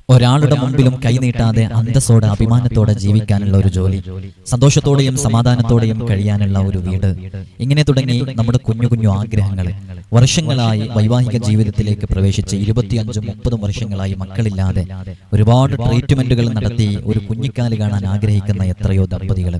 ഒരാളുടെ മുമ്പിലും കൈനീട്ടാതെ അന്തസ്സോടെ അഭിമാനത്തോടെ ജീവിക്കാനുള്ള ഒരു ജോലി, സന്തോഷത്തോടെയും സമാധാനത്തോടെയും കഴിയാനുള്ള ഒരു വീട്, ഇങ്ങനെ തുടങ്ങി നമ്മുടെ കുഞ്ഞു കുഞ്ഞു ആഗ്രഹങ്ങൾ. വർഷങ്ങളായി വൈവാഹിക ജീവിതത്തിലേക്ക് പ്രവേശിച്ച് 25-30 വർഷങ്ങളായി മക്കളില്ലാതെ ഒരുപാട് ട്രീറ്റ്മെന്റുകൾ നടത്തി ഒരു കുഞ്ഞിക്കാല് കാണാൻ ആഗ്രഹിക്കുന്ന എത്രയോ ദമ്പതികൾ,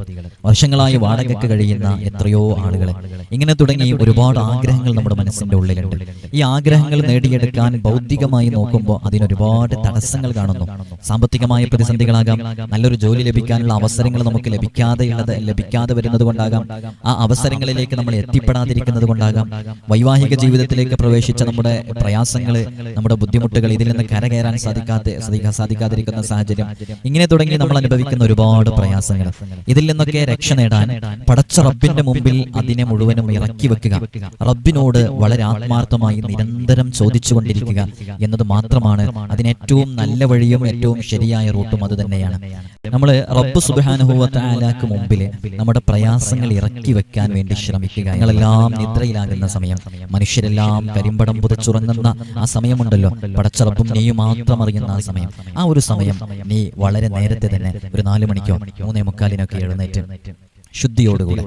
വർഷങ്ങളായി വാടകയ്ക്ക് കഴിയുന്ന എത്രയോ ആളുകൾ, ഇങ്ങനെ തുടങ്ങി ഒരുപാട് ആഗ്രഹങ്ങൾ നമ്മുടെ മനസ്സിന്റെ ഉള്ളിലുണ്ട്. ഈ ആഗ്രഹങ്ങൾ നേടിയെടുക്കാൻ ഭൗതികമായി നോക്കുമ്പോൾ അതിനൊരുപാട് തടസ്സങ്ങൾ കാണുന്നു. സാമ്പത്തികമായ പ്രതിസന്ധികളാകാം, നല്ലൊരു ജോലി ലഭിക്കാനുള്ള അവസരങ്ങൾ നമുക്ക് ലഭിക്കാതെ വരുന്നത് കൊണ്ടാകാം, ആ അവസരങ്ങളിലേക്ക് നമ്മൾ എത്തിപ്പെടാതിരിക്കുന്നത് കൊണ്ടാകാം, വൈവാഹിക ജീവിതത്തിലേക്ക് പ്രവേശിച്ച നമ്മുടെ പ്രയാസങ്ങൾ, നമ്മുടെ ബുദ്ധിമുട്ടുകൾ, ഇതിൽ നിന്ന് കരകയറാൻ സാധിക്കാതിരിക്കുന്ന സാഹചര്യം, ഇങ്ങനെ തുടങ്ങി നമ്മൾ അനുഭവിക്കുന്ന ഒരുപാട് പ്രയാസങ്ങൾ. ഇതിൽ നിന്നൊക്കെ രക്ഷ നേടാൻ പടച്ച റബ്ബിന്റെ മുമ്പിൽ അതിനെ മുഴുവനും ഇറക്കി വെക്കുക, റബ്ബിനോട് വളരെ ആത്മാർത്ഥമായി നിരന്തരം ചോദിച്ചുകൊണ്ടിരിക്കുക എന്നത് മാത്രമാണ് അതിനേറ്റവും നല്ല വഴിയും ഏറ്റവും ശരിയായ റൂട്ടും അത് തന്നെയാണ്. നമ്മൾ റബ്ബ് സുബ്ഹാനഹു വ തആലക്ക് മുമ്പിൽ നമ്മുടെ പ്രയാസങ്ങൾ ഇറക്കി വെക്കാൻ വേണ്ടി ശ്രമിക്കുക. നിങ്ങളെല്ലാം നിദ്രയിലാകുന്ന സമയം, മനുഷ്യരെല്ലാം കരിമ്പടം പുതച്ചുറങ്ങുന്ന ആ സമയമുണ്ടല്ലോ, പടച്ച റബ്ബും നീയും മാത്രം അറിയുന്ന ആ സമയം, ആ ഒരു സമയം നീ വളരെ നേരത്തെ തന്നെ ഒരു 4 മണിക്കോ 3:45 എഴുന്നേറ്റ് ശുദ്ധിയോടുകൂടെ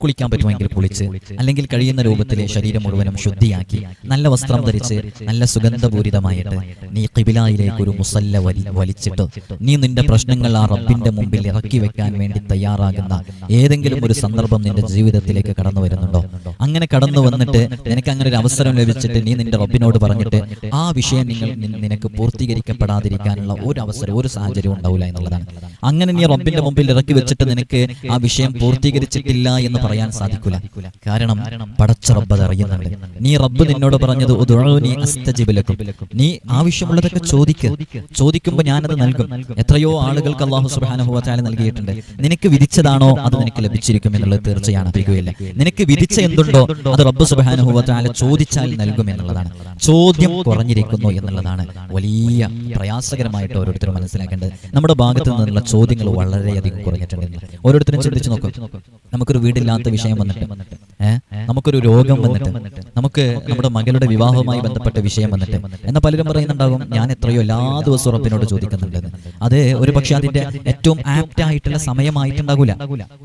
കുളിക്കാൻ പറ്റുമെങ്കിൽ കുളിച്ച്, അല്ലെങ്കിൽ കഴിയുന്ന രൂപത്തിൽ ശരീരം മുഴുവനും ശുദ്ധിയാക്കി നല്ല വസ്ത്രം ധരിച്ച് നല്ല സുഗന്ധപൂരിതമായിട്ട് നീ ഖിബിലയിലേക്ക് ഒരു മുസല്ല വലിച്ചിട്ട് നീ നിന്റെ പ്രശ്നങ്ങൾ ആ റബ്ബിന്റെ മുമ്പിൽ ഇറക്കി വെക്കാൻ വേണ്ടി തയ്യാറാകുന്ന ഏതെങ്കിലും ഒരു സന്ദർഭം നിന്റെ ജീവിതത്തിലേക്ക് കടന്നു വരുന്നുണ്ടോ? അങ്ങനെ കടന്നു വന്നിട്ട് നിനക്ക് അങ്ങനെ ഒരു അവസരം ലഭിച്ചിട്ട് നീ നിന്റെ റബ്ബിനോട് പറഞ്ഞിട്ട് ആ വിഷയം നിനക്ക് പൂർത്തീകരിക്കപ്പെടാതിരിക്കാനുള്ള ഒരു അവസരം, ഒരു സാഹചര്യം ഉണ്ടാവില്ല എന്നുള്ളതാണ്. അങ്ങനെ നീ റബ്ബിന്റെ മുമ്പിൽ ഇറക്കി വെച്ചിട്ട് നിനക്ക് ആ വിഷയം പൂർത്തീകരിച്ചിട്ടില്ല എന്ന് പറയാൻ സാധിക്കില്ല. കാരണം പടച്ച റബ്ബ് അറിയുന്നുണ്ട്. നീ റബ്ബ് നിന്നോട് പറഞ്ഞത് ഉദ്ഉനി അസ്തജിബ് ലക്കും, നീ ആവശ്യമുള്ളതൊക്കെ ചോദിക്കുമ്പോൾ ഞാനത് നൽകും. എത്രയോ ആളുകൾക്ക് അല്ലാഹു സുബ്ഹാനഹു വ തആല നൽകിയിട്ടുണ്ട്. നിനക്ക് വിധിച്ചതാണോ അത് നിനക്ക് ലഭിച്ചിരിക്കും എന്നുള്ളത് തീർച്ചയാണ്. നിനക്ക് വിധിച്ച എന്തുണ്ടോ അത് റബ്ബ് സുബ്ഹാനഹു വ തആല ചോദിച്ചാൽ നൽകും എന്നുള്ളതാണ്. ചോദ്യം കുറഞ്ഞിരിക്കുന്നു എന്നുള്ളതാണ് വലിയ പ്രയാസകരമായിട്ട് ഓരോരുത്തരും മനസ്സിലാക്കേണ്ടത്. നമ്മുടെ ഭാഗത്ത് നിന്നുള്ള ചോദ്യങ്ങൾ വളരെയധികം കുറഞ്ഞിട്ടുണ്ട്. ഓരോരുത്തരും ചിന്തിച്ചു നോക്കും. നമുക്കൊരു വീടില്ലാത്ത വിഷയം വന്നിട്ട്, നമുക്കൊരു രോഗം വന്നിട്ട്, നമുക്ക് നമ്മുടെ മകളുടെ വിവാഹവുമായി ബന്ധപ്പെട്ട വിഷയം വന്നിട്ട്, എന്നാൽ പലരും പറയുന്നുണ്ടാകും ഞാൻ എത്രയോ എല്ലാ ദിവസവും റബ്ബിനോട് ചോദിക്കുന്നുണ്ടെന്ന്. അത് ഒരു പക്ഷേ അതിന്റെ ഏറ്റവും ആപ്റ്റ് ആയിട്ടുള്ള സമയമായിട്ടുണ്ടാകൂല,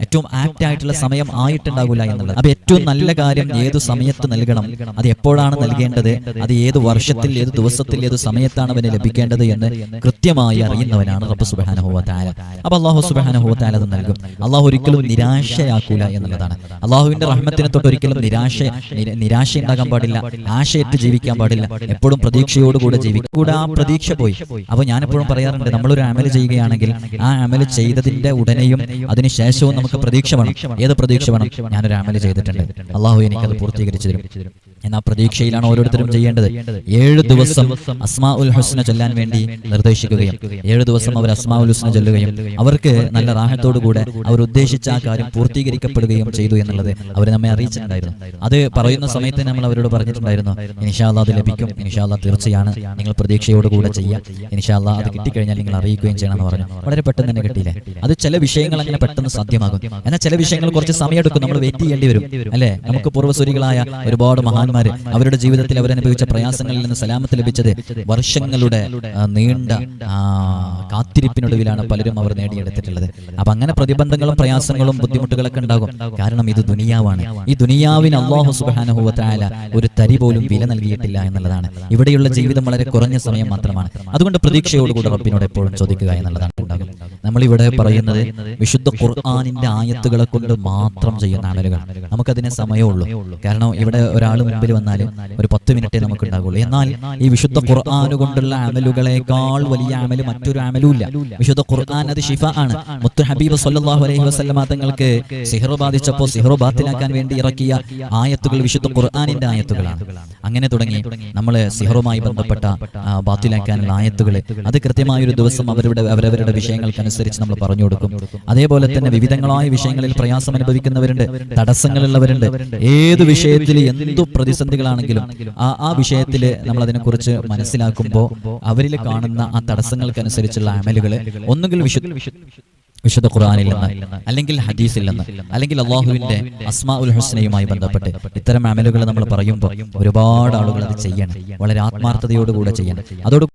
ഏറ്റവും ആപ്റ്റ് ആയിട്ടുള്ള സമയം ആയിട്ടുണ്ടാകൂല എന്നുള്ളത്. അപ്പൊ ഏറ്റവും നല്ല കാര്യം ഏത് സമയത്ത് നൽകണം, അത് എപ്പോഴാണ് നൽകേണ്ടത്, അത് ഏത് വർഷത്തിൽ, ഏത് ദിവസത്തിൽ, ഏത് സമയത്താണ് അവന് ലഭിക്കേണ്ടത് എന്ന് കൃത്യമായി അറിയുന്നവനാണ് റബ്ബ് സുബ്ഹാനഹു വ തആല. അപ്പൊ അല്ലാഹു സുബ്ഹാനഹു വ തആല അത് നൽകും. അല്ലാഹു ഒരിക്കലും നിരാശയാക്കൂല എന്നുള്ളതാണ്. അള്ളാഹുവിന്റെ റഹ്മത്തിനെ തൊട്ട് ഒരിക്കലും നിരാശ ഉണ്ടാകാൻ പാടില്ല, ആശയറ്റ് ജീവിക്കാൻ പാടില്ല. എപ്പോഴും പ്രതീക്ഷയോടുകൂടെ ജീവിക്കും. കൂടെ ആ പ്രതീക്ഷ പോയി. അപ്പൊ ഞാൻ എപ്പോഴും പറയാറുണ്ട്, നമ്മളൊരു അമല് ചെയ്യുകയാണെങ്കിൽ ആ അമല് ചെയ്തതിന്റെ ഉടനെയും അതിനുശേഷവും നമുക്ക് പ്രതീക്ഷ വേണം. ഏത് പ്രതീക്ഷ വേണം? ഞാനൊരു അമല് ചെയ്തിട്ടുണ്ട്, അള്ളാഹു എനിക്കത് പൂർത്തീകരിച്ചു തരും എന്ന പ്രതീക്ഷയിലാണ് ഓരോരുത്തരും ചെയ്യേണ്ടത്. 7 ദിവസം അസ്മാഉൽ ഹുസ്ന ചൊല്ലാൻ വേണ്ടി നിർദ്ദേശിക്കുകയും 7 ദിവസം അവർ അസ്മാഉൽ ഹുസ്ന ചൊല്ലുകയും അവർക്ക് നല്ല റാഹത്തോടുകൂടെ അവർ ഉദ്ദേശിച്ച ആ കാര്യം പൂർത്തീകരിക്കപ്പെടുകയും ചെയ്തു എന്നുള്ളത് അവർ നമ്മെ അറിയിച്ചിട്ടുണ്ടായിരുന്നു. അത് പറയുന്ന സമയത്ത് നമ്മൾ അവരോട് പറഞ്ഞിട്ടുണ്ടായിരുന്നു, ഇൻഷാ അല്ലാഹ് അത് ലഭിക്കും, ഇൻഷാ അല്ലാഹ് തീർച്ചയാണ്, നിങ്ങൾ പ്രതീക്ഷയോടുകൂടെ ചെയ്യുക, ഇൻഷാ അല്ലാഹ് അത് കിട്ടിക്കഴിഞ്ഞാൽ നിങ്ങൾ അറിയിക്കുകയും ചെയ്യണമെന്ന് പറഞ്ഞു. വളരെ പെട്ടെന്ന് തന്നെ കിട്ടിയില്ലേ? അത് ചില വിഷയങ്ങൾ അങ്ങനെ പെട്ടെന്ന് സാധ്യമാകും. എന്നാൽ ചില വിഷയങ്ങൾ കുറച്ച് സമയമെടുക്കും, നമ്മൾ വെയിറ്റ് ചെയ്യേണ്ടി വരും, അല്ലെ? നമുക്ക് പൂർവ്വസൂരികളായ ഒരുപാട് മഹാന്മാര് അവരുടെ ജീവിതത്തിൽ അവരനുഭവിച്ച പ്രയാസങ്ങളിൽ നിന്ന് സലാമത്ത് ലഭിച്ചത് വർഷങ്ങളുടെ നീണ്ട കാത്തിരിപ്പിനൊടുവിലാണ് പലരും അവർ നേടിയെടുത്തിട്ടുള്ളത്. അപ്പൊ അങ്ങനെ പ്രതിബന്ധങ്ങളും പ്രയാസങ്ങളും ബുദ്ധിമുട്ടുകളൊക്കെ ഉണ്ടാകും. കാരണം ഇത് ദുനിയാവാണ്. ഈ ദുനിയാവിന് അല്ലാഹു സുബ്ഹാനഹു വ തആല ഒരു തരി പോലും വില നൽകിയിട്ടില്ല എന്നുള്ളതാണ്. ഇവിടെയുള്ള ജീവിതം വളരെ കുറഞ്ഞ സമയം മാത്രമാണ്. അതുകൊണ്ട് പ്രതീക്ഷയോടുകൂടി റബ്ബിനോട് എപ്പോഴും ചോദിക്കുക എന്നുള്ളതാണ് ഉണ്ടാകും. നമ്മളിവിടെ പറയുന്നത് വിശുദ്ധ ഖുർആനിന്റെ ആയത്തുകളെ കൊണ്ട് മാത്രം ചെയ്യുന്ന അമലുകൾ. നമുക്കതിനെ സമയമുള്ളൂ. കാരണം ഇവിടെ ഒരാൾ മുമ്പിൽ വന്നാൽ ഒരു 10 മിനിറ്റേ നമുക്ക് ഉണ്ടാകുള്ളൂ. എന്നാൽ ഈ വിശുദ്ധ ഖുർആൻ കൊണ്ടുള്ള അമലുകളെക്കാൾ വലിയ അമല് മറ്റൊരു അമലും ഇല്ല. വിശുദ്ധ ഖുർആൻ അത് ശിഫ ആണ്. മുത്ത് ഹബീബ് സല്ലല്ലാഹു അലൈഹി വസല്ലമ തങ്ങൾക്ക് സിഹ്ർ ബാധിച്ചപ്പോൾ സിഹ്ർ ബാത്തിലാക്കാൻ വേണ്ടി ഇറക്കിയ ആയത്തുകൾ വിശുദ്ധ ഖുർആനിന്റെ ആയത്തുകളാണ്. അങ്ങനെ തുടങ്ങി നമ്മൾ സിഹറുമായി ബന്ധപ്പെട്ട ബാത്തിലാക്കാനുള്ള ആയത്തുകൾ അത് കൃത്യമായൊരു ദിവസം അവരവരുടെ വിഷയങ്ങൾക്കനുസരിച്ച് നമ്മൾ പറഞ്ഞു കൊടുക്കും. അതേപോലെ തന്നെ വിവിധങ്ങളായ വിഷയങ്ങളിൽ പ്രയാസം അനുഭവിക്കുന്നവരുണ്ട്, തടസ്സങ്ങളുള്ളവരുണ്ട്. ഏത് വിഷയത്തിൽ എന്തു പ്രതിസന്ധികളാണെങ്കിലും ആ വിഷയത്തിൽ നമ്മൾ അതിനെക്കുറിച്ച് മനസ്സിലാക്കുമ്പോൾ അവരിൽ കാണുന്ന ആ തടസ്സങ്ങൾക്കനുസരിച്ചുള്ള അമലുകൾ ഒന്നുകിൽ വിശുദ്ധ ഖുർആനിൽ നിന്ന്, അല്ലെങ്കിൽ ഹദീസിൽ നിന്ന്, അല്ലെങ്കിൽ അല്ലാഹുവിന്റെ അസ്മാഉൽ ഹുസ്നയുമായി ബന്ധപ്പെട്ട് ഇത്തരം അമലുകൾ നമ്മൾ പറയുമ്പോൾ ഒരുപാട് ആളുകൾ അത് ചെയ്യണം. വളരെ ആത്മാർത്ഥതയോടുകൂടെ ചെയ്യണം. അതോട്